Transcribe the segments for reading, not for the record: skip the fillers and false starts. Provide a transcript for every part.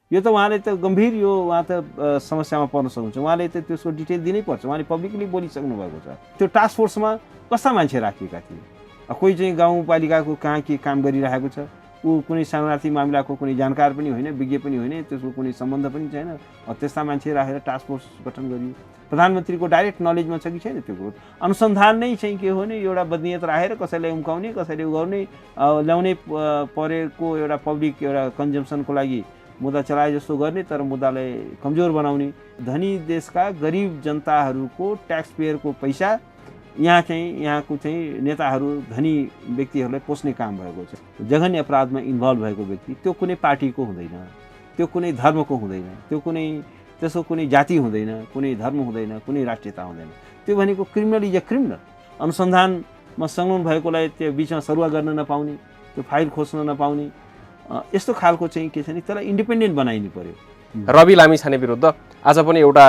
यो त उहाँले त गम्भीर यो उहाँ त समस्यामा पर्न सक्नुहुन्छ। उहाँले त त्यसको डिटेल दिनै पर्छ। उहाँले पब्लिकली बोलिसक्नु भएको छ। त्यो टास्क फोर्समा कस्ता मान्छे राखिएका थिए? कोही चाहिँ गाउँपालिकाको कहाँ के काम गरिरहेको छ, ऊ कुनै शरणार्थी मामिलाको कुनै जानकार पनि होइन, विज्ञ पनि होइन, त्यसको कुनै सम्बन्ध पनि छैन। त्यस्ता मान्छे राखेर टास्क फोर्स गठन गरियो। प्रधानमन्त्रीको डाइरेक्ट नलेजमा छ कि छैन त्यो कुरो? अनुसन्धान नै चाहिँ के हो भने एउटा बदनियत राखेर कसैलाई उम्काउने, कसैले उगाउने, ल्याउनै परेको एउटा पब्लिक एउटा कन्जम्सनको लागि मुद्दा चलाए जस्तो गर्ने, तर मुद्दालाई कमजोर बनाउने। धनी देशका गरिब जनताहरूको ट्याक्स पेयरको पैसा यहाँको चाहिँ नेताहरू धनी व्यक्तिहरूलाई पोस्ने काम भएको छ। जघन्य अपराधमा इन्भल्भ भएको व्यक्ति त्यो कुनै पार्टीको हुँदैन, त्यो कुनै धर्मको हुँदैन, त्यसको कुनै जाति हुँदैन, कुनै धर्म हुँदैन, कुनै राष्ट्रियता हुँदैन। त्यो भनेको क्रिमिनल इज अ क्रिमिनल। अनुसन्धानमा संलग्न भएकोलाई त्यो बिचमा सरुवा गर्न नपाउने, त्यो फाइल खोज्न नपाउने, यस्तो खालको चाहिँ के छ नि, त्यसलाई इन्डिपेन्डेन्ट बनाइनु पर्यो। रवि लामिछाने विरुद्ध आज पनि एउटा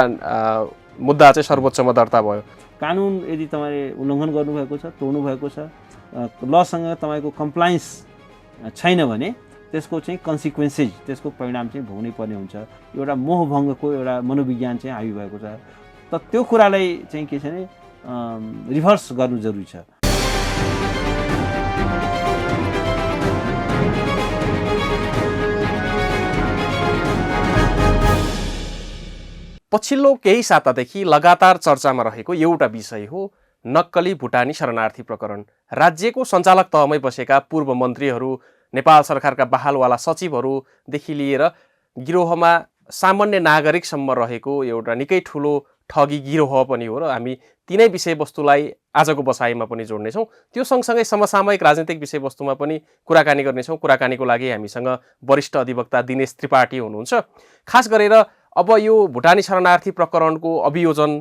मुद्दा चाहिँ सर्वोच्चमा दर्ता भयो। कानुन यदि तपाईँले उल्लङ्घन गर्नुभएको छ, तोड्नु भएको छ, लसँग तपाईँको कम्प्लायन्स छैन भने त्यसको चाहिँ कन्सिक्वेन्सेस, त्यसको परिणाम चाहिँ भोग्नै पर्ने हुन्छ। एउटा मोहभङ्गको एउटा मनोविज्ञान चाहिँ हाबी भएको छ। त त्यो कुरालाई चाहिँ के छ भने रिभर्स गर्नु जरुरी छ। पछिल्लो केही सातादेखि लगातार चर्चामा रहेको एउटा विषय हो नक्कली भुटानी शरणार्थी प्रकरण। राज्यको सञ्चालक तहमै बसेका पूर्व मन्त्रीहरू, नेपाल सरकारका बहालवाला सचिवहरूदेखि लिएर गिरोहमा सामान्य नागरिकसम्म रहेको एउटा निकै ठुलो ठगी गिरोह पनि हो र हामी तिनै विषयवस्तुलाई आजको बसाइमा पनि जोड्नेछौँ। त्यो सँगसँगै समसामयिक राजनीतिक विषयवस्तुमा पनि कुराकानी गर्नेछौँ। कुराकानीको लागि हामीसँग वरिष्ठ अधिवक्ता दिनेश त्रिपाठी हुनुहुन्छ। खास गरेर अब यो भुटानी शरणार्थी प्रकरणको अभियोजन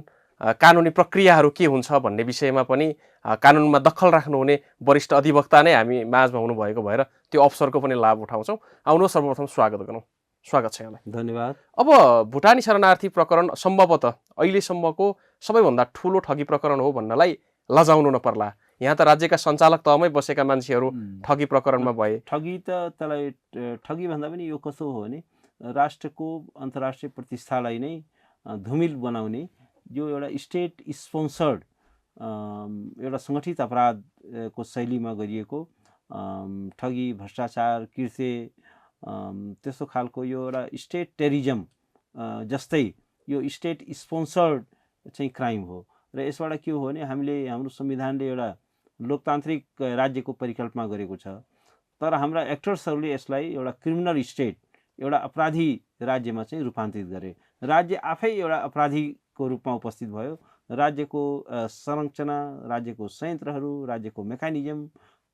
कानुनी प्रक्रियाहरू के हुन्छ भन्ने विषयमा पनि कानुनमा दखल राख्नुहुने वरिष्ठ अधिवक्ता नै हामी माझमा हुनुभएको भएर त्यो अवसरको पनि लाभ उठाउँछौँ। आउनुहोस् सर्वप्रथम स्वागत गरौँ। स्वागत छ यहाँलाई। धन्यवाद। अब भुटानी शरणार्थी प्रकरण सम्भवतः अहिलेसम्मको सबैभन्दा ठुलो ठगी प्रकरण हो भन्नलाई लजाउनु नपर्ला। यहाँ त राज्यका सञ्चालक तहमै बसेका मान्छेहरू ठगी प्रकरणमा भए। ठगी त त्यसलाई ठगी भन्दा पनि यो कस्तो हो भने राष्ट्रको अन्तर्राष्ट्रिय प्रतिष्ठालाई नै धुमिल बनाउने यो एउटा स्टेट स्पोन्सर्ड एउटा सङ्गठित अपराधको शैलीमा गरिएको ठगी, भ्रष्टाचार, कृत्य, त्यस्तो खालको यो एउटा स्टेट टेरिजम जस्तै यो स्टेट स्पोन्सर्ड चाहिँ क्राइम हो। र यसबाट के हो भने हामीले हाम्रो संविधानले एउटा लोकतान्त्रिक राज्यको परिकल्पना गरेको छ, तर हाम्रा एक्टर्सहरूले यसलाई एउटा क्रिमिनल स्टेट, एउटा अपराधी राज्यमा चाहिँ रूपान्तरित गरे। राज्य आफै एउटा अपराधीको रूपमा उपस्थित भयो। राज्यको संरचना, राज्यको संयन्त्रहरू, राज्यको मेकानिजम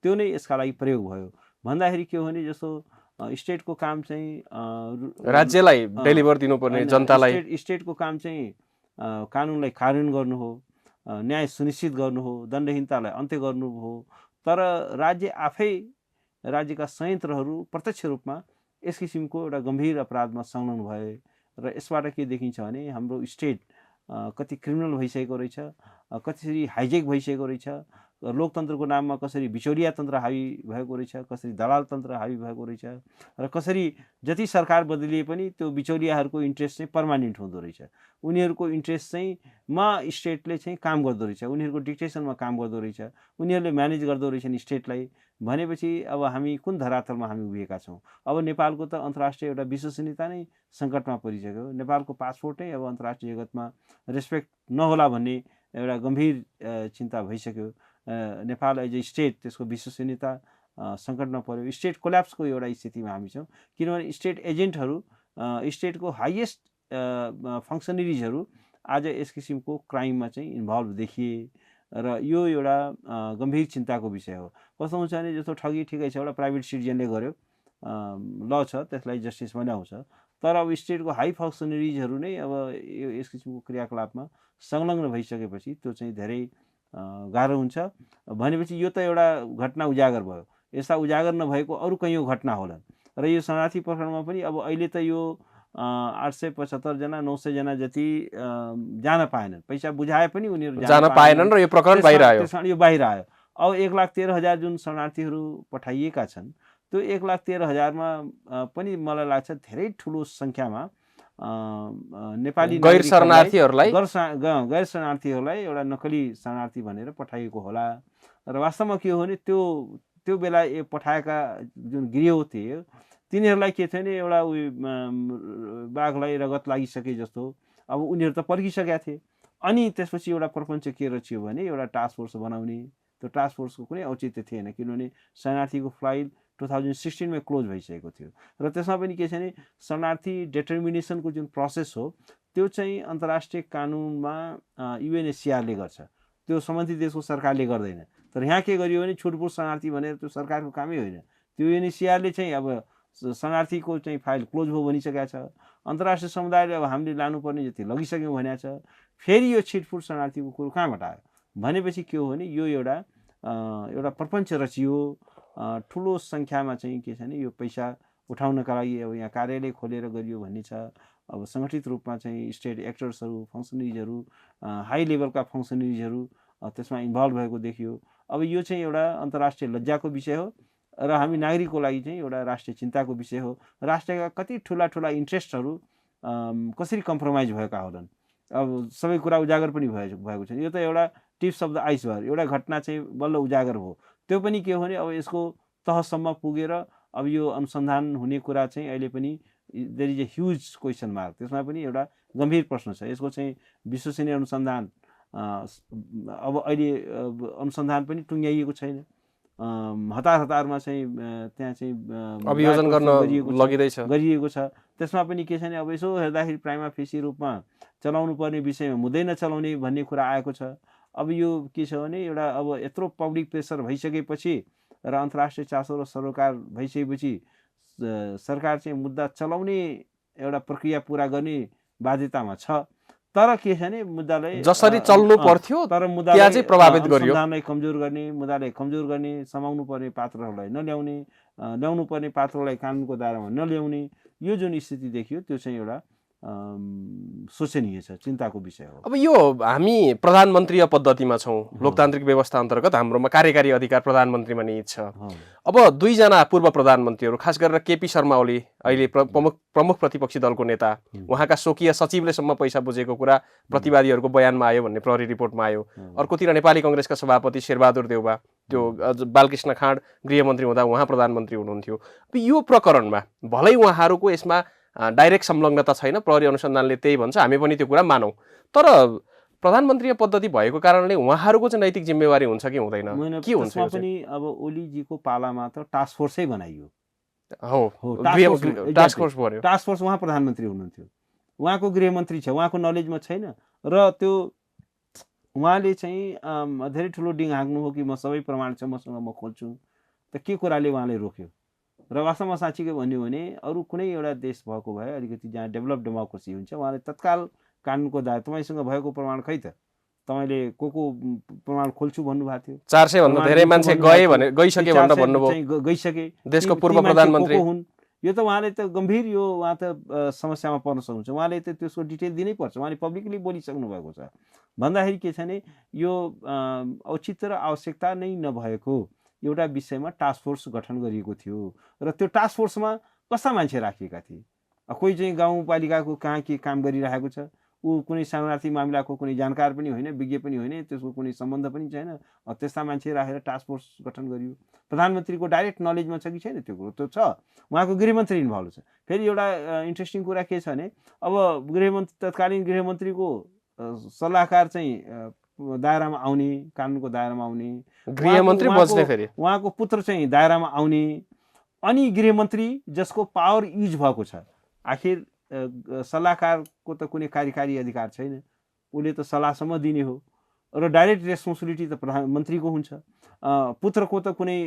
त्यो नै यसका लागि प्रयोग भयो। भन्दाखेरि के हो भने जस्तो स्टेटको काम चाहिँ राज्यलाई डेलिभर दिनुपर्ने, जनतालाई स्टेटको काम चाहिँ कानुनलाई कार्यान्वयन गर्नु हो, न्याय सुनिश्चित गर्नु हो, दण्डहीनतालाई अन्त्य गर्नु हो। तर राज्य आफै, राज्यका संयन्त्रहरू प्रत्यक्ष रूपमा यस किसिमको एउटा गम्भीर अपराधमा संलग्न भए र यसबाट के देखिन्छ भने हाम्रो स्टेट कति क्रिमिनल भइसकेको रहेछ, कसरी हाइजेक भइसकेको रहेछ, लोकतन्त्रको नाममा कसरी बिचौलिया तन्त्र हावी भएको रहेछ, कसरी दलाल तन्त्र हावी भएको रहेछ, र कसरी जति सरकार बदलिए पनि त्यो बिचौलियाहरूको इन्ट्रेस्ट चाहिँ पर्मानेन्ट हुँदो रहेछ। उनीहरूको इन्ट्रेस्ट चाहिँ स्टेटले चाहिँ काम गर्दो रहेछ, उनीहरूको डिक्टेसनमा काम गर्दो रहेछ, उनीहरूले म्यानेज गर्दो रहेछन् स्टेटलाई। भनेपछि अब हामी कुन धरातलमा हामी उभिएका छौँ? अब नेपालको त अन्तर्राष्ट्रिय एउटा विश्वसनीयता नै सङ्कटमा परिसक्यो। नेपालको पासपोर्ट नै अब अन्तर्राष्ट्रिय जगतमा रेस्पेक्ट नहोला भन्ने एउटा गम्भीर चिन्ता भइसक्यो। नेपाल एज ए स्टेट, त्यसको विश्वसनीयता सङ्कटमा पर्यो। स्टेट कोल्याप्सको एउटा स्थितिमा हामी छौँ, किनभने स्टेट एजेन्टहरू, स्टेटको हाइएस्ट फङ्सनरिजहरू आज यस किसिमको क्राइममा चाहिँ इन्भल्भ देखिए र यो एउटा गम्भीर चिन्ताको विषय हो। कस्तो हुन्छ भने जस्तो ठगी ठिकै छ, एउटा प्राइभेट सिटिजनले गर्यो, ल छ, त्यसलाई जस्टिस बनाउँछ, तर अब स्टेटको हाई फङ्सनरिजहरू नै अब यस किसिमको क्रियाकलापमा संलग्न भइसकेपछि त्यो चाहिँ धेरै गाह्रो हुन्छ। भनेपछि यो त एउटा घटना उजागर भयो। यस्ता उजागर नभएको अरू कैयौँ घटना होलान्। र यो शरणार्थी प्रकरणमा पनि अब अहिले त यो 875 जना 900 जना जति जान पाएनन्, पैसा बुझाए पनि उनीहरू जान पाएनन् र यो प्रकरण बाहिर आयो। यो बाहिर आयो। अब 1,13,000 जुन शरणार्थीहरू पठाइएका छन् त्यो 1,13,000मा पनि मलाई लाग्छ धेरै ठुलो सङ्ख्यामा नेपाली गैर शरणार्थीहरूलाई गैर शरणार्थीहरूलाई एउटा नक्कली शरणार्थी भनेर पठाइएको होला। र वास्तवमा के हो भने त्यो बेला पठाएका जुन गृह थिए तिनीहरूलाई के थियो भने एउटा बाघलाई रगत लागिसके जस्तो अब उनीहरू त पर्खिसकेका थिए। अनि त्यसपछि एउटा प्रपञ्च के रच्यो भने एउटा टास्क फोर्स बनाउने। त्यो टास्क फोर्सको कुनै औचित्य थिएन किनभने शरणार्थीको फाइल 2016 क्लोज भइसकेको थियो र त्यसमा पनि के छ भने शरणार्थी डिटर्मिनेसनको जुन प्रोसेस हो त्यो चाहिँ अन्तर्राष्ट्रिय कानुनमा UNHCRले गर्छ, त्यो सम्बन्धित देशको सरकारले गर्दैन। तर यहाँ के गरियो भने छुटपुट शरणार्थी भनेर त्यो सरकारको कामै होइन, त्यो UNHCRले चाहिँ अब शरणार्थीको चाहिँ फाइल क्लोज भयो भनिसकेको छ। अन्तर्राष्ट्रिय समुदायले अब हामीले लानुपर्ने जति लगिसक्यौँ भनेको छ। फेरि यो छिटफुट शरणार्थीको कुरो कहाँबाट आयो भनेपछि के हो भने यो एउटा प्रपञ्च रचियो। ठुलो सङ्ख्यामा चाहिँ के छ भने यो पैसा उठाउनका लागि अब यहाँ कार्यालय खोलेर गरियो भन्ने छ। अब सङ्गठित रूपमा चाहिँ स्टेट एक्टर्सहरू, फङ्सनरिजहरू, हाई लेभलका फङ्सनरिजहरू त्यसमा इन्भल्भ भएको देखियो। अब यो चाहिँ एउटा अन्तर्राष्ट्रिय लज्जाको विषय हो र हामी नागरिकको लागि चाहिँ एउटा राष्ट्रिय चिन्ताको विषय हो। राष्ट्रका कति ठुला इन्ट्रेस्टहरू कसरी कम्प्रोमाइज भएका होलान्, अब सबै कुरा उजागर पनि भएको छ। यो त एउटा टिप्स अफ द आइसबर्ग, एउटा घटना चाहिँ बल्ल उजागर भयो। त्यो पनि के हो भने अब यसको तहसम्म पुगेर अब यो अनुसन्धान हुने कुरा चाहिँ अहिले पनि there is a huge question mark. त्यसमा पनि एउटा गम्भीर प्रश्न छ। यसको चाहिँ विश्वसनीय अनुसन्धान अब अहिले अनुसन्धान पनि टुङ्ग्याइएको छैन। हतारमा चाहिँ त्यहाँ चाहिँ अभियोजन गर्न गरिएको छ। त्यसमा पनि के छ भने अब यसो हेर्दाखेरि प्राइमा फेसी रूपमा चलाउनु पर्ने विषयमा मुद्दै नचलाउने भन्ने कुरा आएको छ। अब यो के छ भने एउटा अब यत्रो पब्लिक प्रेसर भइसकेपछि र अन्तर्राष्ट्रिय चासो र सरोकार भइसकेपछि सरकार चाहिँ मुद्दा चलाउने एउटा प्रक्रिया पुरा गर्ने बाध्यतामा छ। तर के छ भने मुद्दालाई जसरी चल्नु पर्थ्यो तर मुद्दालाई चाहिँ प्रभावित गर्यो, अनुसन्धानलाई कमजोर गर्ने, मुद्दालाई कमजोर गर्ने, समाउनु पर्ने पात्रहरूलाई नल्याउने, ल्याउनु पर्ने पात्रलाई कानुनको दायरामा नल्याउने, यो जुन स्थिति देखियो त्यो चाहिँ एउटा सोचनीय छ, चिन्ताको विषय हो। अब यो हामी प्रधानमन्त्रीय पद्धतिमा छौँ, लोकतान्त्रिक व्यवस्था अन्तर्गत हाम्रोमा कार्यकारी अधिकार प्रधानमन्त्रीमा निहित छ। अब दुईजना पूर्व प्रधानमन्त्रीहरू, खास गरेर केपी शर्मा ओली अहिले प्रमुख प्रतिपक्षी दलको नेता, उहाँका स्वकीय सचिवले सम्म पैसा बुझेको कुरा प्रतिवादीहरूको बयानमा आयो भन्ने प्रहरी रिपोर्टमा आयो। अर्कोतिर नेपाली कङ्ग्रेसका सभापति शेरबहादुर देउवा, त्यो बालकृष्ण खाँड गृहमन्त्री हुँदा उहाँ प्रधानमन्त्री हुनुहुन्थ्यो। यो प्रकरणमा भलै उहाँहरूको यसमा डाइरेक्ट संलग्नता छैन, प्रहरी अनुसन्धानले त्यही भन्छ, हामी पनि त्यो कुरा मानौँ, तर प्रधानमन्त्रीय पद्धति भएको कारणले उहाँहरूको चाहिँ नैतिक जिम्मेवारी हुन्छ कि हुँदैन, के हुन्छ? पनि अब ओलीजीको पालामा त टास्क फोर्सै बनाइयो, टास्क फोर्स बन्यो। टास्क फोर्स उहाँ प्रधानमन्त्री हुनुहुन्थ्यो, उहाँको गृहमन्त्री छ, उहाँको नलेजमा छैन र त्यो उहाँले चाहिँ धेरै ठुलो डिङ हाँक्नु हो कि म सबै प्रमाण छ मसँग म खोल्छु, त के कुराले उहाँले रोक्यो? र वास्तवमा साँच्चीकै भन्यो भने अरू कुनै एउटा देश भएको भए अलिकति जहाँ डेभलप डेमोक्रेसी हुन्छ उहाँले तत्काल कानुनको दायरा, तपाईँसँग भएको प्रमाण खै त, तपाईँले को प्रमाण खोल्छु भन्नुभएको थियो, 400 भन्दा धेरै मान्छे गइसके भनेर भन्नुभयो, गइसके, देशको पूर्व प्रधानमन्त्री हुन्। यो त उहाँले त गम्भीर यो उहाँ त समस्यामा पर्न सक्नुहुन्छ, उहाँले त त्यसको डिटेल दिनै पर्छ, उहाँले पब्लिकली बोलिसक्नु भएको छ। भन्दाखेरि के छ भने यो औचित्य र आवश्यकता नै नभएको एउटा विषयमा टास्क फोर्स गठन गरिएको थियो र त्यो टास्क फोर्समा कस्ता मान्छे राखिएका थिए? कोही चाहिँ गाउँपालिकाको कहाँ के काम गरिरहेको छ, ऊ कुनै शरणार्थी मामिलाको कुनै जानकार पनि होइन, विज्ञ पनि होइन, त्यसको कुनै सम्बन्ध पनि छैन, त्यस्ता मान्छे राखेर टास्क फोर्स गठन गरियो। प्रधानमन्त्रीको डाइरेक्ट नलेजमा छ कि छैन त्यो कुरो? त्यो छ, उहाँको गृहमन्त्री इन्भल्भ छ। फेरि एउटा इन्ट्रेस्टिङ कुरा के छ भने अब तत्कालीन गृहमन्त्रीको सल्लाहकार चाहिँ दायरामा आउने, कानुनको दायरामा आउने, गृहमन्त्री बच्ने, फेरि उहाँको पुत्र चाहिँ दायरामा आउने, अनि गृहमन्त्री जसको पावर युज भएको छ। आखिर सल्लाहकारको त कुनै कार्यकारी अधिकार छैन, उसले त सल्लाहसम्म दिने हो र डाइरेक्ट रेस्पोन्सिबिलिटी त प्रधानमन्त्रीको हुन्छ। पुत्रको त कुनै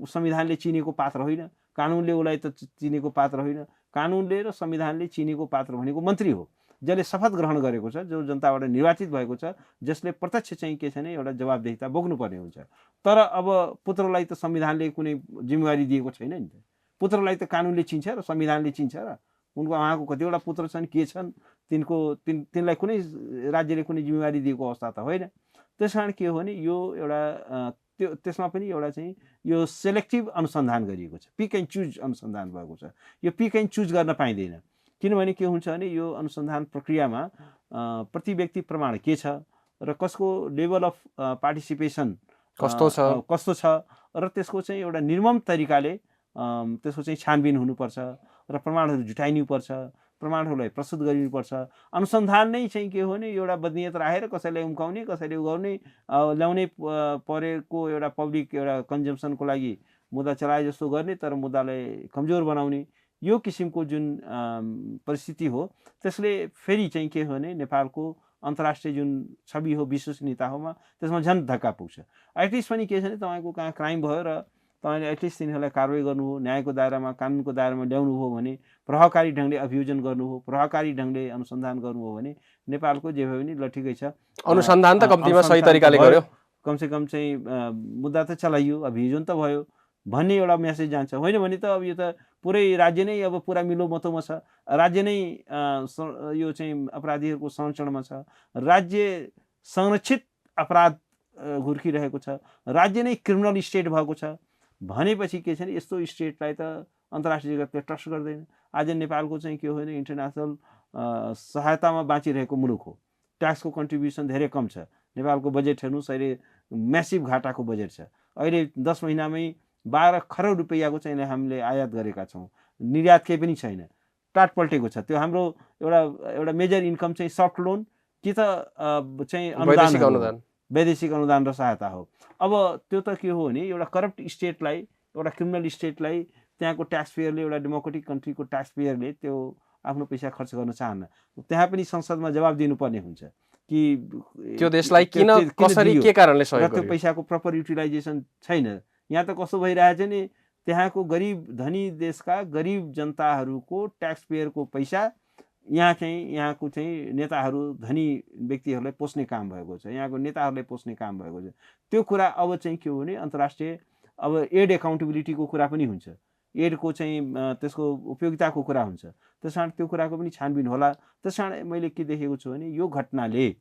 संविधानले चिनेको पात्र होइन, कानुनले उसलाई त चिनेको पात्र होइन, कानुनले र संविधानले चिनेको पात्र भनेको मन्त्री हो, जसले शपथ ग्रहण गरेको छ, जो जनताबाट निर्वाचित भएको छ, जसले प्रत्यक्ष चाहिँ के छ भने एउटा जवाबदेहिता बोक्नुपर्ने हुन्छ। तर अब पुत्रलाई त संविधानले कुनै जिम्मेवारी दिएको छैन नि त, पुत्रलाई त कानुनले चिन्छ र संविधानले चिन्छ र उहाँको कतिवटा पुत्र छन्, के छन्, तिनलाई कुनै राज्यले कुनै जिम्मेवारी दिएको अवस्था त होइन। त्यस कारण के हो भने यो एउटा त्यसमा पनि एउटा चाहिँ यो सेलेक्टिभ अनुसन्धान गरिएको छ, पिक एन्ड चुज अनुसन्धान भएको छ। यो पिक एन्ड चुज गर्न पाइँदैन, किनभने के हुन्छ भने यो अनुसन्धान प्रक्रियामा प्रति व्यक्ति प्रमाण के छ र कसको लेभल अफ पार्टिसिपेसन कस्तो छ र त्यसको चाहिँ एउटा निर्मम तरिकाले त्यसको चाहिँ छानबिन हुनुपर्छ र प्रमाणहरू जुटाइनुपर्छ, प्रमाणहरूलाई प्रस्तुत गरिनुपर्छ। अनुसन्धान नै चाहिँ के हो भने एउटा बदनियत राखेर कसैलाई उम्काउने, कसैले उगाउने, ल्याउनै परेको एउटा पब्लिक एउटा कन्जम्सनको लागि मुद्दा चलाए जस्तो गर्ने, तर मुद्दालाई कमजोर बनाउने, यो किसिमको जुन परिस्थिति हो त्यसले फेरि चाहिँ के हो भने नेपालको अन्तर्राष्ट्रिय जुन छवि हो, विश्वसनीयता होमा त्यसमा झन् धक्का पुग्छ। एटलिस्ट पनि के छ भने तपाईँको कहाँ क्राइम भयो र तपाईँले एटलिस्ट तिनीहरूलाई कारवाही गर्नु हो, न्यायको दायरामा कानुनको दायरामा ल्याउनु हो भने, प्रभावकारी ढङ्गले अभियोजन गर्नु हो, प्रभावकारी ढङ्गले अनुसन्धान गर्नु हो भने नेपालको जे भयो भने ल ठिकै छ, अनुसन्धान त कम्तीमा सही तरिकाले गर्यो, कमसेकम चाहिँ मुद्दा त चलाइयो, अभियोजन त भयो भन्ने एउटा मेसेज जान्छ। होइन भने त अब यो त पुरै राज्य नै अब पुरा मिलो मतोमा छ, राज्य नै यो चाहिँ अपराधीहरूको संरक्षणमा छ, राज्य संरक्षित अपराध घुर्किरहेको छ, राज्य नै क्रिमिनल स्टेट भएको छ भनेपछि के छ भने यस्तो स्टेटलाई त अन्तर्राष्ट्रिय जगतले ट्रस्ट गर्दैन। आज नेपालको चाहिँ के हो भने इन्टरनेसनल सहायतामा बाँचिरहेको मुलुक हो, ट्याक्सको कन्ट्रिब्युसन धेरै कम छ, नेपालको बजेट हेर्नुहोस् अहिले म्यासिभ घाटाको बजेट छ। अहिले 10 महिनामै 12 खरब रुपैयाँको चाहिँ हामीले आयात गरेका छौँ, निर्यात केही पनि छैन, टाट पल्टेको छ। त्यो हाम्रो एउटा मेजर इन्कम चाहिँ सफ्ट लोन कि त चाहिँ अनुदान, वैदेशिक अनुदान र सहायता हो। अब त्यो त के हो भने एउटा करप्ट स्टेटलाई, एउटा क्रिमिनल स्टेटलाई त्यहाँको ट्याक्स पेयरले, एउटा डेमोक्रेटिक कन्ट्रीको ट्याक्स पेयरले त्यो आफ्नो पैसा खर्च गर्न चाहन्न। त्यहाँ पनि संसदमा जवाब दिनुपर्ने हुन्छ कि त्यो देशलाई किन कसरी के कारणले सहयोग गर्यो, त्यो पैसाको प्रपर युटिलाइजेसन छैन। यहाँ त कस्तो भइरहेछ नि, त्यहाँको गरिब धनी देशका गरिब जनताहरूको ट्याक्स पेयरको पैसा यहाँको चाहिँ नेताहरू, धनी व्यक्तिहरूलाई पोस्ने काम भएको छ, यहाँको नेताहरूले पोस्ने काम भएको छ। त्यो कुरा अब चाहिँ के हो भने अन्तर्राष्ट्रिय अब एड एकाउन्टेबिलिटीको कुरा पनि हुन्छ, एडको चाहिँ त्यसको उपयोगिताको कुरा हुन्छ, त्यस कारण त्यो कुराको पनि छानबिन होला। त्यस कारण मैले के देखेको छु भने यो घटनाले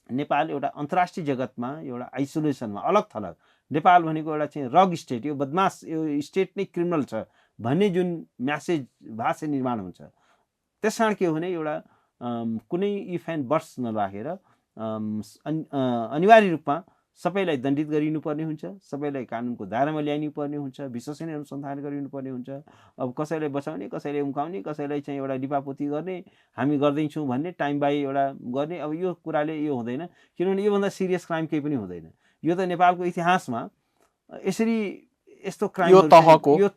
नेपाल एउटा अन्तर्राष्ट्रिय जगतमा एउटा आइसोलेसनमा अलग थलग, नेपाल भनेको एउटा चाहिँ रग स्टेट, यो बदमास, यो स्टेट नै क्रिमिनल छ भन्ने जुन म्यासेज भाषा निर्माण हुन्छ। त्यस कारण के हो भने एउटा कुनै इफ एन्ड बट्स नराखेर अनिवार्य रूपमा सबैलाई दण्डित गरिनुपर्ने हुन्छ, सबैलाई कानुनको दायरामा ल्याइनुपर्ने हुन्छ, विश्वसनीय अनुसन्धान गरिनुपर्ने हुन्छ। अब कसैलाई बचाउने, कसैलाई उम्काउने, कसैलाई चाहिँ एउटा लिपापोती गर्ने, हामी गर्दैछौँ भन्ने टाइम बाई एउटा गर्ने, अब यो कुराले यो हुँदैन, किनभने योभन्दा सिरियस क्राइम केही पनि हुँदैन। यो त नेपालको इतिहासमा यसरी यस्तो क्राइम यो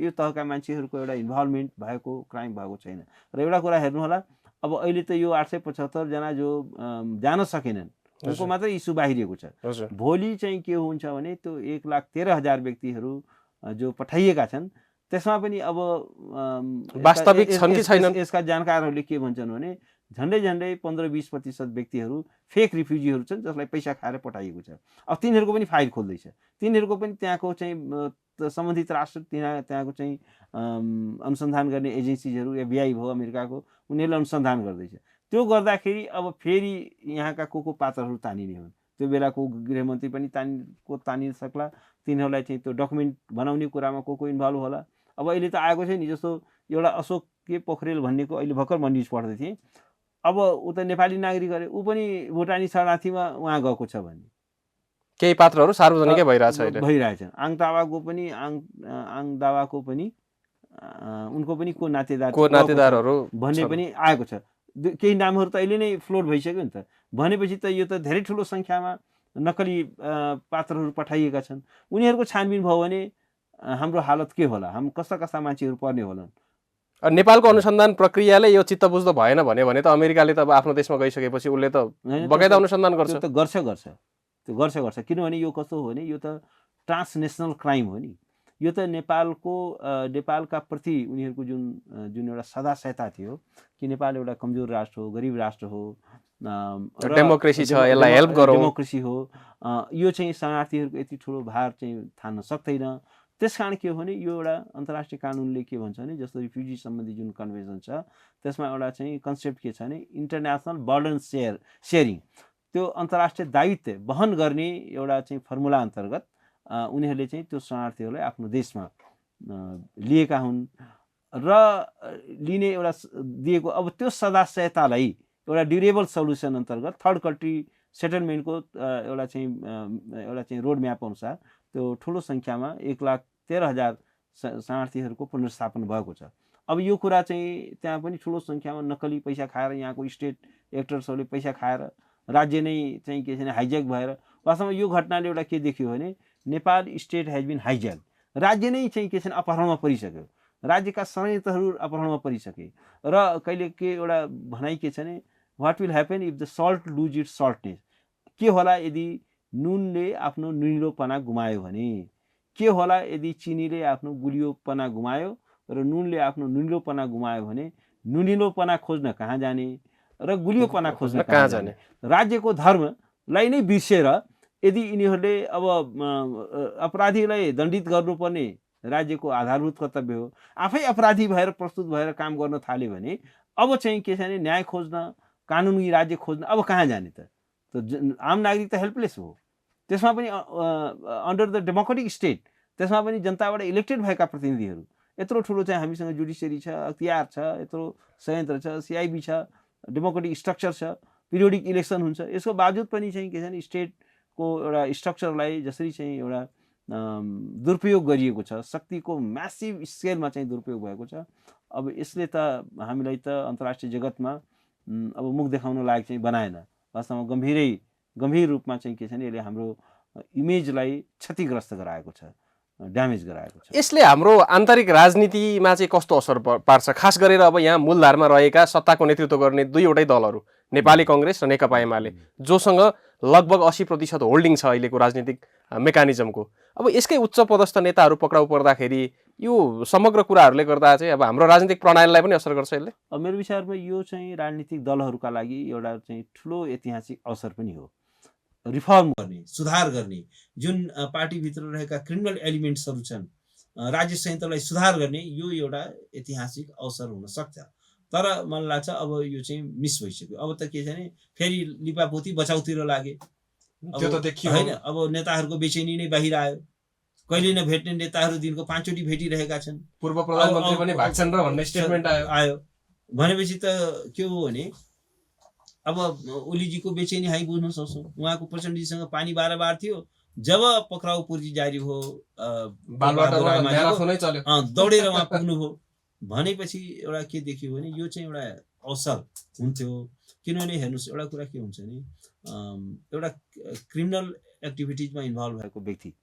तहका मान्छेहरूको एउटा इन्भल्भमेन्ट भएको क्राइम भएको छैन। र एउटा कुरा हेर्नु होला, अब अहिले त यो 875 जना जो जान सकेनन् उनको मात्रै इस्यु बाहिरिएको छ। भोलि चाहिँ के हुन्छ भने त्यो 1,13,000 व्यक्तिहरू जो पठाइएका छन् त्यसमा पनि अब वास्तविक छन् कि छैनन् यसका जानकारहरूले के भन्छन् भने झन्डै 15-20% व्यक्तिहरू फेक रिफ्युजीहरू छन् जसलाई पैसा खाएर पठाइएको छ। अब तिनीहरूको पनि फाइल खोल्दैछ, तिनीहरूको पनि त्यहाँको चाहिँ सम्बन्धित राष्ट्र, त्यहाँको चाहिँ अनुसन्धान गर्ने एजेन्सीहरू, FBI भयो अमेरिकाको, उनीहरूले अनुसन्धान गर्दैछ। त्यो गर्दाखेरि अब फेरि यहाँका को पात्रहरू तानिने हुन्, त्यो बेलाको गृहमन्त्री पनि तानिन सक्ला, तिनीहरूलाई चाहिँ त्यो डकुमेन्ट बनाउने कुरामा को इन्भल्भ होला। अब अहिले त आएको छ नि, जस्तो एउटा अशोक के पोखरेल भन्नेको अहिले भर्खर म न्युज पढ्दै थिएँ, अब ऊ त नेपाली नागरिक अरे, ऊ पनि भुटानी शरणार्थीमा उहाँ गएको छ भन्ने केही पात्रहरू सार्वजनिकै भइरहेछन्। आङ दावाको पनि उनको पनि को नातेदारहरू भन्ने पनि आएको छ। केही नामहरू त अहिले नै फ्लोट भइसक्यो नि त। भनेपछि त यो त धेरै ठुलो सङ्ख्यामा नक्कली पात्रहरू पठाइएका छन्। उनीहरूको छानबिन भयो भने हाम्रो हालत के होला, हम कस्ता मान्छेहरू पर्ने होलान्। नेपालको अनुसन्धान प्रक्रियाले यो चित्त बुझ्दो भएन भने त अमेरिकाले त अब आफ्नो देशमा गइसकेपछि उसले त बगैँदा अनुसन्धान गर्छ। त्यो गर्छ किनभने यो कस्तो हो भने यो त ट्रान्सनेसनल क्राइम हो नि। यो त नेपालका प्रति उनीहरूको जुन एउटा सदासयता थियो कि नेपाल एउटा कमजोर राष्ट्र हो, गरिब राष्ट्र हो, डेमोक्रेसी छ, यसलाई हेल्प गरौँ, डेमोक्रेसी हो, यो चाहिँ शरणार्थीहरूको यति ठुलो भार चाहिँ थान्न सक्दैन। त्यसकारण के हो भने यो एउटा अन्तर्राष्ट्रिय कानुनले के भन्छ भने जस्तो रिफ्युजी सम्बन्धी जुन कन्भेन्सन छ त्यसमा एउटा चाहिँ कन्सेप्ट के छ भने इन्टरनेसनल बर्डन सेयरिङ। त्यो अन्तर्राष्ट्रिय दायित्व वहन गर्ने एउटा चाहिँ फर्मुला अन्तर्गत उनीहरूले चाहिँ त्यो शरणार्थीहरूलाई आफ्नो देशमा लिएका हुन् र लिने एउटा दिएको अब त्यो सदाशयतालाई एउटा ड्युरेबल सल्युसन अन्तर्गत थर्ड कन्ट्री सेटलमेन्टको एउटा चाहिँ रोड म्याप अनुसार त्यो ठुलो सङ्ख्यामा 1,13,000 शरणार्थीहरूको पुनर्स्थापन भएको छ। अब यो कुरा चाहिँ त्यहाँ पनि ठुलो सङ्ख्यामा नक्कली पैसा खाएर यहाँको स्टेट एक्टर्सहरूले पैसा खाएर राज्य नै चाहिँ के छैन हाइज्याक भएर वास्तवमा यो घटनाले एउटा के देखियो भने Nepal state has been hijack, राज्य नै चाहिँ के छैन अपहरणमा परिसक्यो, राज्यका संयन्त्रहरू अपहरणमा परिसके र कहिले के एउटा भनाइ के छ भने what will happen if the salt lose its saltness, के होला यदि नुनले आफ्नो नुनिलोपना गुमायो भने, के होला यदि चिनीले आफ्नो गुलियोपना गुमायो र नुनले आफ्नो नुनिलोपना गुमायो भने नुनिलोपना खोज्न कहाँ जाने र गुलियोपना खोज्न कहाँ जाने। राज्यको धर्मलाई नै बिर्सेर यदि यिनीहरूले अब अपराधीलाई दण्डित गर्नुपर्ने राज्यको आधारभूत कर्तव्य हो, आफै अपराधी भएर प्रस्तुत भएर काम गर्न थाल्यो भने अब चाहिँ के छ भने न्याय खोज्न कानुनी राज्य खोज्न अब कहाँ जाने त आम नागरिक त हेल्पलेस हो। त्यसमा पनि अन्डर द डेमोक्रेटिक स्टेट, त्यसमा पनि जनताबाट इलेक्टेड भएका प्रतिनिधिहरू, यत्रो ठुलो चाहिँ हामीसँग जुडिसियरी छ, अख्तियार छ, यत्रो संयन्त्र छ, सिआइबी छ, डेमोक्रेटिक स्ट्रक्चर छ, पिरियोडिक इलेक्सन हुन्छ, यसको बावजुद पनि चाहिँ के छ भने स्टेटको एउटा स्ट्रक्चरलाई जसरी चाहिँ एउटा दुरुपयोग गरिएको छ, शक्तिको म्यासिभ स्केलमा चाहिँ दुरुपयोग भएको छ। अब यसले त हामीलाई त अन्तर्राष्ट्रिय जगतमा अब मुख देखाउन लायक चाहिँ बनाएन, वास्तवमा गम्भीर रूपमा चाहिँ के छ भने यसले हाम्रो इमेजलाई क्षतिग्रस्त गराएको छ, ड्यामेज गराएको छ। यसले हाम्रो आन्तरिक राजनीतिमा चाहिँ कस्तो असर पार्छ? खास गरेर अब यहाँ मूलधारमा रहेका सत्ताको नेतृत्व गर्ने दुईवटै दलहरू नेपाली कङ्ग्रेस र नेकपा एमाले, जोसँग लगभग 80% होल्डिङ छ अहिलेको राजनीतिक मेकानिजमको, अब यसकै उच्च पदस्थ नेताहरू पक्राउ पर्दाखेरि यो समग्र कुराहरूले गर्दा चाहिँ अब हाम्रो राजनीतिक प्रणालीलाई पनि असर गर्छ यसले? मेरो विचारमा यो चाहिँ राजनीतिक दलहरूका लागि एउटा चाहिँ ठुलो ऐतिहासिक अवसर पनि हो। रिफर्म गर्ने, सुधार गर्ने, जुन पार्टीभित्र रहेका क्रिमिनल एलिमेन्ट्सहरू छन्, राज्य संयन्त्रलाई सुधार गर्ने यो एउटा ऐतिहासिक अवसर हुन सक्छ। तर मलाई लाग्छ अब यो चाहिँ मिस भइसक्यो। अब त के छ भने फेरि लिपापोती बचाउतिर लागे, त्यो त देखियो होइन। अब नेताहरूको बेचैनी नै बाहिर आयो, कहिले नभेट्ने नेताहरू दिनको 5 चोटि भेटिरहेका छन्, पूर्व प्रधानमन्त्री पनि भाग्छन् र भन्ने स्टेटमेन्ट आयो। भनेपछि त के हो भने अब ओलीजीको बेचैनी हामी बुझ्न सक्छौँ। उहाँको प्रचण्डजीसँग पानी बार थियो, जब पक्राउ पूर्ति जारी हो दौडेर उहाँ पुग्नुभयो भनेपछि एउटा के देखियो भने यो चाहिँ एउटा अवसर हुन्थ्यो। किनभने हेर्नुहोस् एउटा कुरा के हुन्छ भने एउटा क्रिमिनल एक्टिभिटिजमा इन्भल्भ भएको व्यक्ति,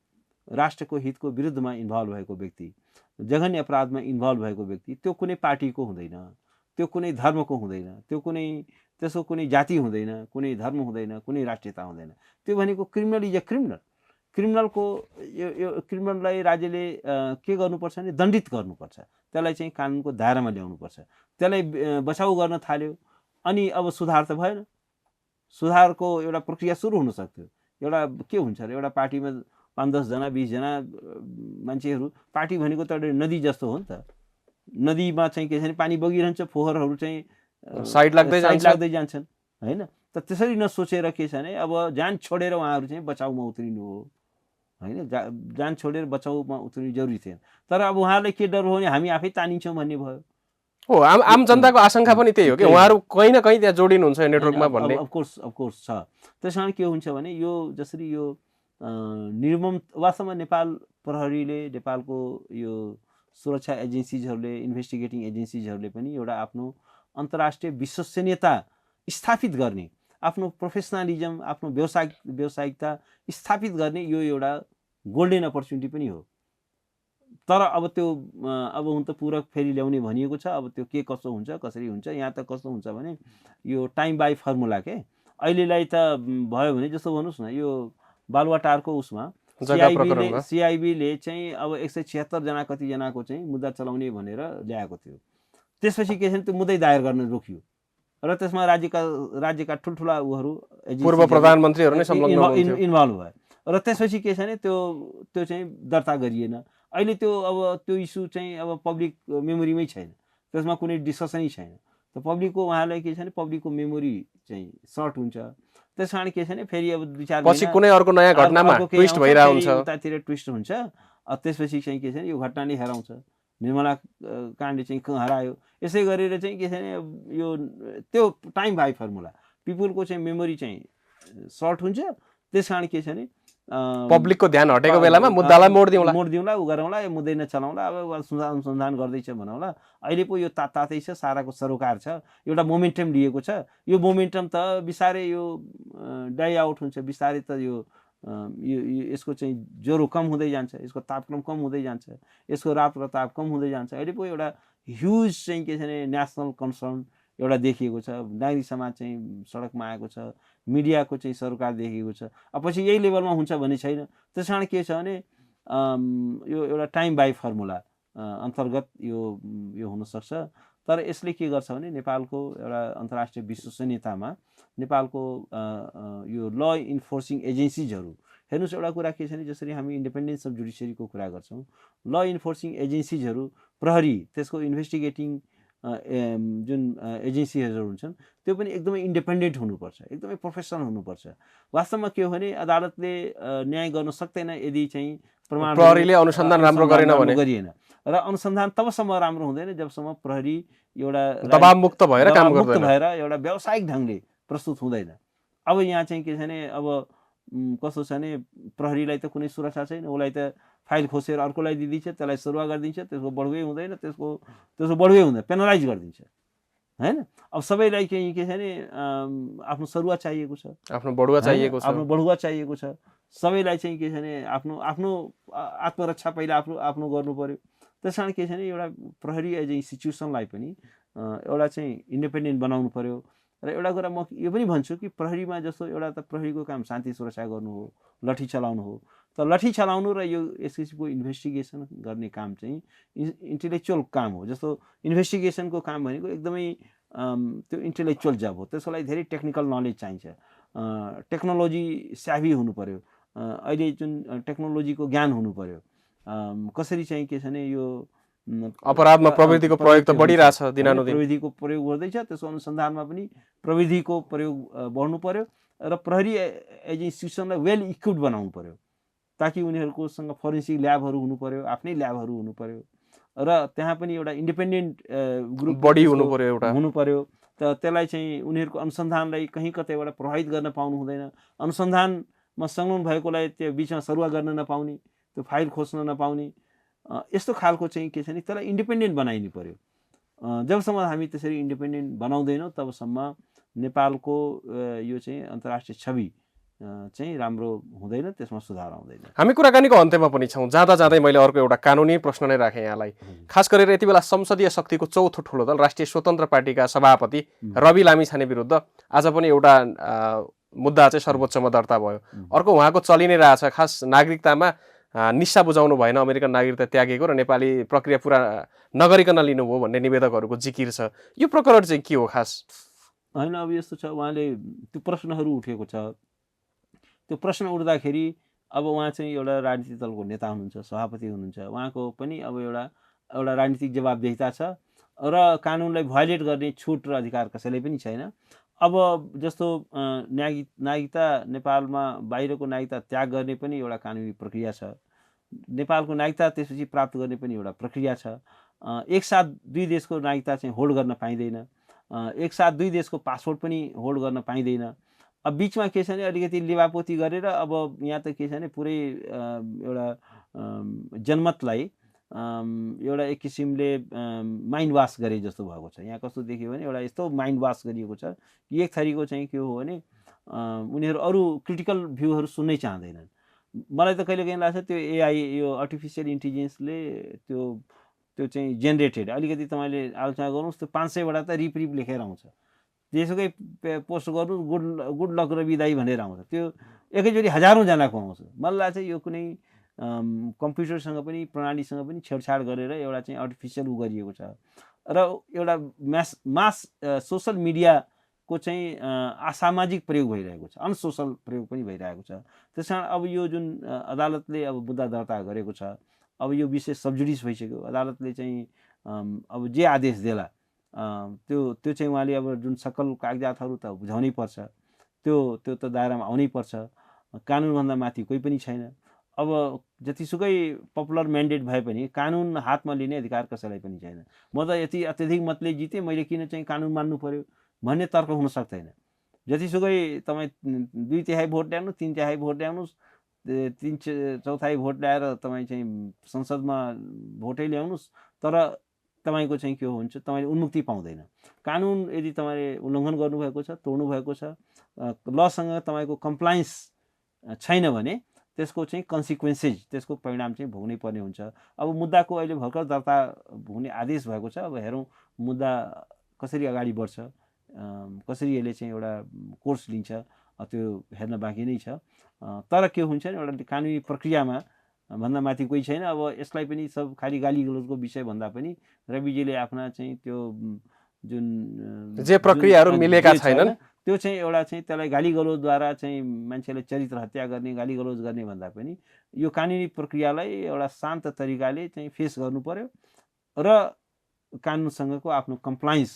राष्ट्रको हितको विरुद्धमा इन्भल्भ भएको व्यक्ति, जघन्य अपराधमा इन्भल्भ भएको व्यक्ति, त्यो कुनै पार्टीको हुँदैन, त्यो कुनै धर्मको हुँदैन, त्यसको कुनै जाति हुँदैन, कुनै धर्म हुँदैन, कुनै राष्ट्रियता हुँदैन। त्यो भनेको क्रिमिनल इज अ क्रिमिनल। क्रिमिनललाई राज्यले के गर्नुपर्छ भने दण्डित गर्नुपर्छ, त्यसलाई चाहिँ कानुनको दायरामा ल्याउनुपर्छ। त्यसलाई बचाउ गर्न थाल्यो अनि अब सुधार त भएन। सुधारको एउटा प्रक्रिया सुरु हुन सक्थ्यो। एउटा के हुन्छ र एउटा पार्टीमा 5-10 जना 20 जना मान्छेहरू, पार्टी भनेको त एउटा नदी जस्तो हो नि त। नदीमा चाहिँ के छ भने पानी बगिरहन्छ, फोहोरहरू चाहिँ साइड लाग्दै जान्छन्, होइन। त त्यसरी नसोचेर के छ भने अब जान छोडेर उहाँहरू चाहिँ बचाउमा उत्रिनु हो, होइन। जान छोडेर बचाउमा उत्रिनु जरुरी थिएन। तर अब उहाँहरूलाई के डर हो भने हामी आफै तानिन्छौँ भन्ने भयो। हो, आम जनताको आशंका पनि त्यही हो कि उहाँहरू कहीँ न कहीँ त्यहाँ जोडिनुहुन्छ नेटवर्कमा भन्ने। अफकोर्स छ। त्यसकारण के हुन्छ भने यो जसरी यो निर्मम वास्तवमा नेपाल प्रहरीले, नेपालको यो सुरक्षा एजेन्सिजहरूले, इन्भेस्टिगेटिङ एजेन्सिजहरूले पनि एउटा आफ्नो अन्तर्राष्ट्रिय विश्वसनीयता स्थापित गर्ने, आफ्नो प्रोफेसनलिजम, आफ्नो व्यावसायिकता स्थापित गर्ने यो एउटा गोल्डन अपर्च्युनिटी पनि हो। तर अब त्यो अब हुन त पूरक फेरि ल्याउने भनिएको छ। अब त्यो के कसो हुन्छ, कसरी हुन्छ, यहाँ त कस्तो हुन्छ भने यो टाइम बाई फर्मुला के अहिलेलाई त भयो भने जस्तो भन्नुहोस् न, यो बालुवाटारको उसमा सिआइबीले चाहिँ अब 176 जना कतिजनाको चाहिँ मुद्दा चलाउने भनेर ल्याएको थियो। त्यसपछि के छ भने त्यो मुद्दै दायर गर्न रोकियो र त्यसमा राज्यका ठुल्ठुला उहरू पूर्व प्रधानमन्त्रीहरू नै संलग्न इन्भल्भ भए र त्यसपछि के छ भने त्यो चाहिँ दर्ता गरिएन। अहिले त्यो अब त्यो इस्यु चाहिँ अब पब्लिक मेमोरीमै छैन, त्यसमा कुनै डिस्कसनै छैन। त पब्लिकको उहाँलाई के छ भने पब्लिकको मेमोरी चाहिँ सर्ट हुन्छ। त्यस कारण के छ भने फेरि अब 2-4 पछि कुनै अर्को नयाँ घटनामा ट्विस्ट भइरहेको हुन्छ, उतातिर ट्विस्ट हुन्छ। त्यसपछि चाहिँ के छ भने यो घटनाले हराउँछ, निर्मला काण्ड चाहिँ हरायो। यसै गरेर चाहिँ के छ भने यो त्यो टाइम बाई फर्मुला पिपुलको चाहिँ मेमोरी चाहिँ सर्ट हुन्छ। त्यस कारण के छ भने पब्लिकको ध्यान हटेको बेलामा मुद्दालाई मोडिदिउँला, उ गरौँला, यो मुद्दै नचलाउँला, अब अनुसन्धान गर्दैछ भनौँला। अहिले पो यो तातै छ, साराको सरोकार छ, एउटा मोमेन्टम लिएको छ। यो मोमेन्टम त बिस्तारै यो डाइ आउट हुन्छ, बिस्तारै त यो यसको चाहिँ ज्वरो कम हुँदै जान्छ, यसको तापक्रम कम हुँदै जान्छ, यसको रात र ताप कम हुँदै जान्छ। अहिले पो एउटा ह्युज चाहिँ के छ भने नेसनल कन्सर्न एउटा देखिएको छ, नागरिक समाज चाहिँ सडकमा आएको छ, मिडियाको चाहिँ सरोकार देखिएको छ। अब पछि यही लेभलमा हुन्छ भन्ने छैन। त्यस कारण के छ भने यो एउटा टाइम बाई फर्मुला अन्तर्गत यो हुनसक्छ। तर यसले के गर्छ भने नेपालको एउटा अन्तर्राष्ट्रिय विश्वसनीयतामा नेपालको यो ल इन्फोर्सिङ एजेन्सिजहरू, हेर्नुहोस् एउटा कुरा के छ भने जसरी हामी इन्डिपेन्डेन्स अफ जुडिसियरीको कुरा गर्छौँ, ल इन्फोर्सिङ एजेन्सिजहरू, प्रहरी, त्यसको इन्भेस्टिगेटिङ जुन एजेन्सीहरू हुन्छन् त्यो पनि एकदमै इन्डिपेन्डेन्ट हुनुपर्छ, एकदमै प्रोफेसनल हुनुपर्छ। वास्तवमा के हो भने अदालतले न्याय गर्न सक्दैन यदि चाहिँ प्रहरीले अनुसन्धान राम्रो गरेन भने, गरिएन। र अनुसन्धान तबसम्म राम्रो हुँदैन जबसम्म प्रहरी एउटा दबावमुक्त भएर काम गर्दैन, भएर एउटा व्यावसायिक ढङ्गले प्रस्तुत हुँदैन। अब यहाँ चाहिँ के छ भने अब कस्तो छ भने प्रहरीलाई त कुनै सुरक्षा छैन, उसलाई त फाइल खोसेर अर्कोलाई दिइदिन्छ, त्यसलाई सरुवा गरिदिन्छ, त्यसको बढुवै हुँदैन, त्यसको बढुवै हुँदैन, पेनलाइज गरिदिन्छ हैन। अब सबैलाई के छ भने आफ्नो सरुवा चाहिएको छ, आफ्नो बढुवा चाहिएको छ, आफ्नो बढुवा चाहिएको छ। सबैलाई चाहिँ के छ भने आफ्नो आत्मरक्षा पहिला आफ्नो गर्नु पर्यो। त्यस कारण के छ भने एउटा प्रहरी एज ए इन्स्टिट्युसनलाई पनि एउटा चाहिँ इन्डिपेन्डेन्ट बनाउनु पर्यो। र एउटा कुरा म यो पनि भन्छु कि प्रहरीमा जस्तो एउटा त प्रहरीको काम शान्ति सुरक्षा गर्नु हो, लठी चलाउनु हो। त लठी चलाउनु र यो यस किसिमको इन्भेस्टिगेसन गर्ने काम चाहिँ इन्टेलेक्चुअल काम हो। जस्तो इन्भेस्टिगेसनको काम भनेको एकदमै त्यो इन्टेलेक्चुअल जब हो, त्यसको लागि धेरै टेक्निकल नलेज चाहिन्छ, टेक्नोलोजी स्याभी हुनु पर्यो, अहिले जुन टेक्नोलोजीको ज्ञान हुनु पर्यो, कसरी चाहिँ के छ भने यो अपराधमा प्रविधिको प्रयोग त बढिरहेछ दिनानुदिन, प्रविधिको प्रयोग गर्दैछ, त्यसको अनुसन्धानमा पनि प्रविधिको प्रयोग बढ्नु पर्यो। र प्रहरी एज इन्स्टिट्युसनलाई वेल इक्विप्ड बनाउनु पर्यो, ताकि उनीहरूकोसँग फोरेन्सिक ल्याबहरू हुनु पर्यो, आफ्नै ल्याबहरू हुनु पर्यो, र त्यहाँ पनि एउटा इन्डिपेन्डेन्ट ग्रुप बडी हुनु पर्यो। त त्यसलाई चाहिँ उनीहरूको अनुसन्धानलाई कहीँ कतैबाट प्रभावित गर्न पाउनु हुँदैन, अनुसन्धानमा संलग्न भएकोलाई त्यो बिचमा सरुवा गर्न नपाउने, त्यो फाइल खोज्न नपाउने, यस्तो खालको चाहिँ के छ भने त्यसलाई इन्डिपेन्डेन्ट बनाइनु पर्यो। जबसम्म हामी त्यसरी इन्डिपेन्डेन्ट बनाउँदैनौँ तबसम्म नेपालको यो चाहिँ अन्तर्राष्ट्रिय छवि चाहिँ राम्रो हुँदैन, त्यसमा सुधार आउँदैन। हामी कुराकानीको अन्त्यमा पनि छौँ, जाँदा जाँदै मैले अर्को एउटा कानुनी प्रश्न नै राखेँ यहाँलाई। खास गरेर यति बेला संसदीय शक्तिको चौथो ठुलो दल राष्ट्रिय स्वतन्त्र पार्टीका सभापति रवि लामिछाने विरुद्ध आज पनि एउटा मुद्दा चाहिँ सर्वोच्चमा दर्ता भयो। अर्को उहाँको चलि नै रहेछ, खास नागरिकतामा निस्सा बुझाउनु भएन, अमेरिकन नागरिकता त्यागेको र नेपाली प्रक्रिया पुरा नगरिकन लिनुभयो भन्ने निवेदकहरूको जिकिर छ। यो प्रकरण चाहिँ के हो खास? होइन, अब यस्तो छ, उहाँले त्यो प्रश्नहरू उठेको छ, त्यो प्रश्न उठ्दाखेरि अब उहाँ चाहिँ एउटा राजनीतिक दलको नेता हुनुहुन्छ, सभापति हुनुहुन्छ, उहाँको पनि अब एउटा राजनीतिक जवाबदेहिता छ र कानुनलाई भयोलेट गर्ने छुट र अधिकार कसैलाई पनि छैन। अब जस्तो नागरिकता नेपालमा बाहिरको नागरिकता त्याग गर्ने पनि एउटा कानुनी प्रक्रिया छ, नेपालको नागरिकता त्यसपछि प्राप्त गर्ने पनि एउटा प्रक्रिया छ। एकसाथ दुई देशको नागरिकता चाहिँ होल्ड गर्न पाइँदैन, एकसाथ दुई देशको पासपोर्ट पनि होल्ड गर्न पाइँदैन। अब बिचमा के छ भने अलिकति लिवापोती गरेर अब यहाँ त के छ भने पुरै एउटा जनमतलाई एउटा एक किसिमले माइन्ड वास गरे जस्तो भएको छ। यहाँ कस्तो देखियो भने एउटा यस्तो माइन्ड वास गरिएको छ कि एक थरीको चाहिँ के हो भने उनीहरू अरू क्रिटिकल भ्यूहरू सुन्नै चाहँदैनन्। मलाई त कहिलेकाहीँ लाग्छ त्यो एआई, यो आर्टिफिसियल इन्टेलिजेन्सले त्यो चाहिँ जेनेरेटेड, अलिकति तपाईँले आलोचना गर्नुहोस्, त्यो 500वटा त रिप लेखेर आउँछ, जेसुकै पोस्ट गर्नु गुड लक र बिदाई भनेर आउँछ, त्यो एकैचोटि हजारौँजनाको आउँछ। मलाई लाग्छ यो कुनै कम्प्युटरसँग पनि प्रणालीसँग पनि छेडछाड गरेर एउटा चाहिँ आर्टिफिसियल गरिएको छ र एउटा मास सोसल मिडियाको चाहिँ असामाजिक प्रयोग भइरहेको छ, अनसोसल प्रयोग पनि भइरहेको छ। त्यस कारण अब यो जुन अदालतले अब मुद्दा दर्ता गरेको छ, अब यो विषय सबजुडिस भइसक्यो, अदालतले चाहिँ अब जे आदेश देला त्यो चाहिँ उहाँले अब जुन सकल कागजातहरू त बुझाउनै पर्छ, त्यो त दायरामा आउनै पर्छ। कानुनभन्दा माथि कोही पनि छैन। अब जतिसुकै पपुलर म्यान्डेट भए पनि कानुन हातमा लिने अधिकार कसैलाई पनि छैन। म त यति अत्यधिक मतले जितेँ, मैले किन चाहिँ कानुन मान्नु पर्यो भन्ने तर्क हुन सक्दैन। जतिसुकै तपाईँ 2/3 भोट ल्याउनु, 3/4 भोट ल्याउनुहोस्, 3/4 भोट ल्याएर तपाईँ चाहिँ संसदमा भोटै ल्याउनुहोस्, तर तपाईँको चाहिँ के हुन्छ, तपाईँले उन्मुक्ति पाउँदैन। कानुन यदि तपाईँले उल्लङ्घन गर्नुभएको छ, तोड्नु भएको छ, लसँग तपाईँको कम्प्लायन्स छैन भने त्यसको चाहिँ कन्सिक्वेन्सेस, त्यसको परिणाम चाहिँ भोग्नै पर्ने हुन्छ। अब मुद्दाको अहिले भर्खर दर्ता हुने आदेश भएको छ। अब हेरौँ मुद्दा कसरी अगाडि बढ्छ, कसरी यसले चाहिँ एउटा कोर्स लिन्छ, त्यो हेर्न बाँकी नै छ। तर के हुन्छ नि, एउटा कानुनी प्रक्रियामा भन्दा माथि कोही छैन। अब यसलाई पनि सब खालि गाली गलोचको विषय भन्दा पनि रविजीले आफ्ना चाहिँ त्यो जुन जे प्रक्रियाहरू मिलेका छैनन्, त्यो चाहिँ एउटा चाहिँ त्यसलाई गाली गलोचद्वारा चाहिँ मान्छेले चरित्र हत्या गर्ने, गाली गलोच गर्ने भन्दा पनि यो कानुनी प्रक्रियालाई एउटा शान्त तरिकाले चाहिँ फेस गर्नु पर्यो र कानुनसँगको आफ्नो कम्प्लायन्स,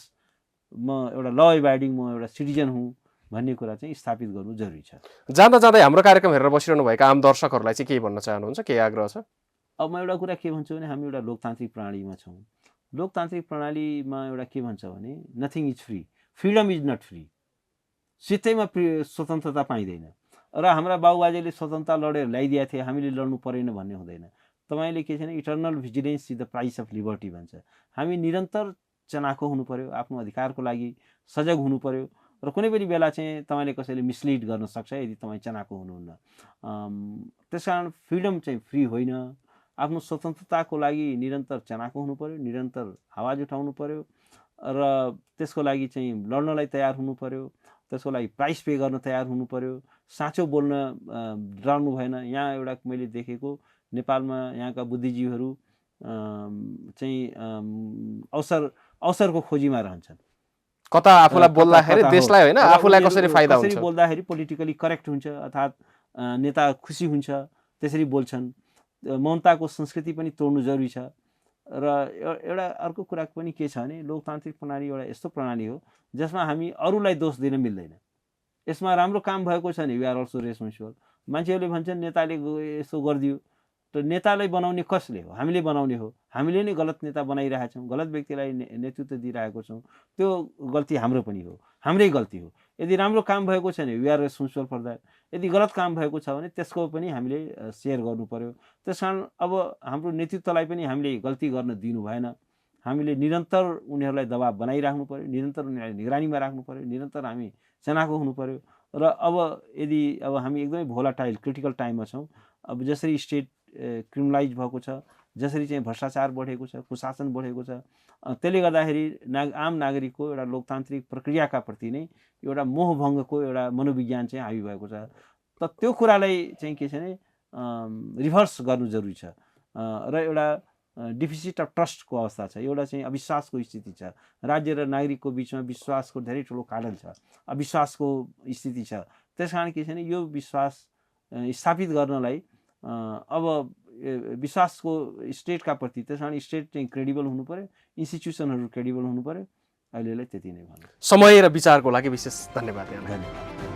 म एउटा ल एबाइडिङ, म एउटा सिटिजन हुँ भन्ने कुरा चाहिँ स्थापित गर्नु जरुरी छ। जाँदा जाँदै हाम्रो कार्यक्रम हेरेर बसिरहनु भएका आम दर्शकहरूलाई चाहिँ के भन्न चाहनुहुन्छ, के आग्रह छ? अब म एउटा कुरा के भन्छु भने, हामी एउटा लोकतान्त्रिक प्रणालीमा छौँ। लोकतान्त्रिक प्रणालीमा एउटा के भन्छ भने, nothing is free, freedom is not free. सित्तैमा स्वतन्त्रता पाइँदैन। र हाम्रा बाबुबाजेले स्वतन्त्रता लडेर ल्याइदिएको थिए, हामीले लड्नु परेन भन्ने हुँदैन। तपाईँले के छैन, eternal vigilance is the price of liberty भन्छ। हामी निरन्तर चनाखो हुनु पर्यो, आफ्नो अधिकारको लागि सजग हुनु पर्यो। र कुनै पनि बेला चाहिँ तपाईँले कसैले मिसलिड गर्न सक्छ यदि तपाईँ चनाखो हुनुहुन्न। त्यस कारण फ्रिडम चाहिँ फ्री होइन। आफ्नो स्वतन्त्रताको लागि निरन्तर चनाखो हुनु पर्यो, निरन्तर आवाज उठाउनु पर्यो र त्यसको लागि चाहिँ लड्नलाई तयार हुनु पर्यो, त्यसको लागि प्राइस पे गर्न तयार हुनु पर्यो। साँचो बोल्न डराउनु भएन। यहाँ एउटा मैले देखेको नेपालमा यहाँका बुद्धिजीवीहरू चाहिँ अवसरको खोजीमा रहन्छन्। कता आफूलाई बोल्दाखेरि देशलाई होइन, आफूलाई कसरी फाइदा हुन्छ, कसरी बोल्दाखेरि पोलिटिकली करेक्ट हुन्छ, अर्थात् नेता खुसी हुन्छ, त्यसरी बोल्छन्। मौनताको संस्कृति पनि तोड्नु जरुरी छ। र एउटा अर्को कुरा पनि के छ भने, लोकतान्त्रिक प्रणाली एउटा यस्तो प्रणाली हो जसमा हामी अरूलाई दोष दिन मिल्दैन। यसमा राम्रो काम भएको छ भने वी आर अल्सो रेस्पोन्सिबल। मान्छेहरूले भन्छन् नेताले यसो गरिदियो, त नेतालाई बनाउने कसले हो? हामीले बनाउने हो। हामीले नै गलत नेता बनाइरहेका छौँ, गलत व्यक्तिलाई नेतृत्व दिइरहेको छौँ। त्यो गल्ती हाम्रो पनि हो, हाम्रै गल्ती हो। यदि राम्रो काम भएको छ भने we are responsible for that. यदि गलत काम भएको छ भने त्यसको पनि हामीले सेयर गर्नु पर्यो। त्यस कारण अब हाम्रो नेतृत्वलाई पनि हामीले गल्ती गर्न दिनु भएन। हामीले निरन्तर उनीहरूलाई दबाब बनाइराख्नु पर्यो, निरन्तर उनीहरूलाई निगरानीमा राख्नु पर्यो, निरन्तर हामी चनाखो हुनु पर्यो। र अब यदि अब हामी एकदमै भोलाटाइल क्रिटिकल टाइममा छौँ। अब जसरी स्टेट क्रिमिनलाइज भएको छ, जसरी चाहिँ भ्रष्टाचार बढेको छ, कुशासन बढेको छ, त्यसले गर्दाखेरि आम नागरिकको एउटा लोकतान्त्रिक प्रक्रियाका प्रति नै एउटा मोहभङ्गको एउटा मनोविज्ञान चाहिँ हावी भएको छ। त त्यो कुरालाई चाहिँ के छ भने रिभर्स गर्नु जरुरी छ। र एउटा डिफिसिट अफ ट्रस्टको अवस्था छ, एउटा चाहिँ अविश्वासको स्थिति छ। राज्य र नागरिकको बिचमा विश्वासको धेरै ठुलो काडल छ, अविश्वासको स्थिति छ। त्यस कारण के छ भने यो विश्वास स्थापित गर्नलाई अब विश्वासको स्टेटका प्रति, त्यस कारण स्टेट चाहिँ क्रेडिबल हुनु पर्यो, इन्स्टिट्युसनहरू क्रेडिबल हुनु पर्यो। अहिलेलाई त्यति नै भन्नु। समय र विचारको लागि विशेष धन्यवाद। धन्यवाद।